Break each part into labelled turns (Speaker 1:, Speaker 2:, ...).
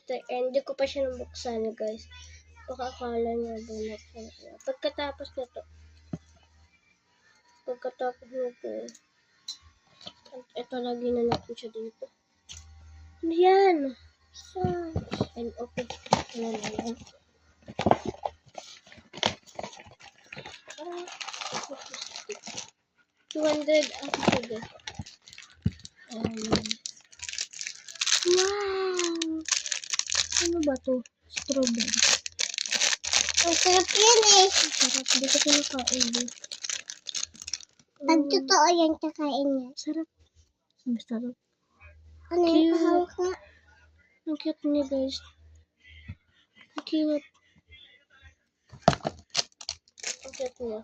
Speaker 1: Hindi ko pa siya nabuksan, guys. Baka akala niya binuksan ko. Pagkatapos nito, ito lagi na natin siya dito. Ano yan? And okay. Ano na yan? 200 ang sugar. Wow! Ano ba to? Strawberry.
Speaker 2: Ang sarap yan eh.
Speaker 1: Sarap. Hindi ko kinakain eh.
Speaker 2: Pag totoo yan, kakain niya.
Speaker 1: Sarap. Masarap.
Speaker 2: Ano yung kahawak nga?
Speaker 1: Ang cute niya, guys. Ang cute. Ang cute niya.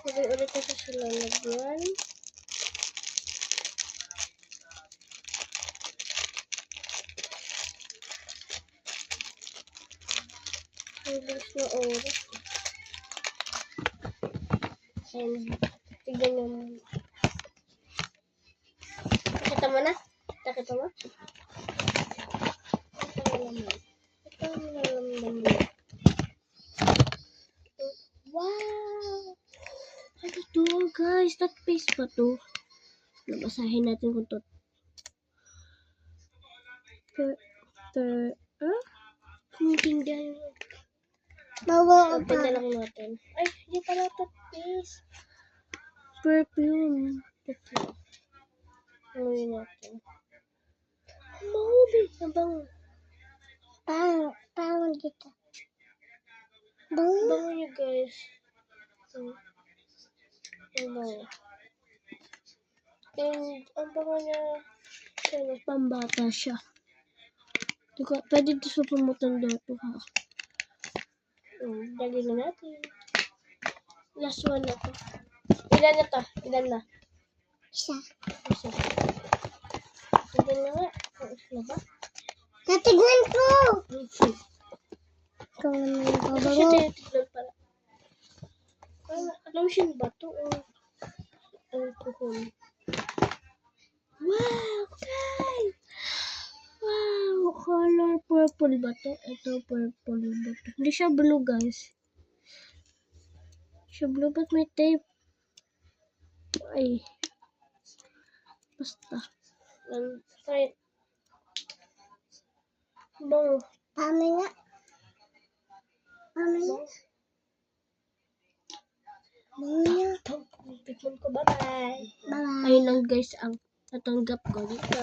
Speaker 1: Sabay ulit na sa sila lagyan. Bilis na oras. And, tignan nyo. Nakita mo na? Nakita mo? Ito ang naman mo. Wow! Ano to, guys? Toothpaste pa to. Nabasahin natin kung to. Kumitinda.
Speaker 2: Bawa
Speaker 1: Open na lang natin. Ay, hindi pala toothpaste. Perfume. Amoy natin. Mahubi. Ang bango.
Speaker 2: Parang dito.
Speaker 1: Bango niya, guys. Ang bango. And, ang bango niya, pambata siya. Pwede ito sa pamutanda ito, ha? Dali na natin. Last one na to. Ilan na to? Ilan na?
Speaker 2: Isa.
Speaker 1: Ilan na nga? Isa na ba?
Speaker 2: Natignan ko! Ikaw
Speaker 1: Ito
Speaker 2: naman
Speaker 1: siya
Speaker 2: babago.
Speaker 1: tinitignan pala. Lotion ba ito? O alcohol? Wow, guys! Wow, color purple ba ito? Ito purple ba ito? Hindi siya blue, guys. Siya blue, but may tape. Ay. Basta. Try. Bango.
Speaker 2: Pamay nga.
Speaker 1: Tignan ko. Bye-bye.
Speaker 2: Bye-bye.
Speaker 1: Ayun lang, guys, ang natanggap ko dito.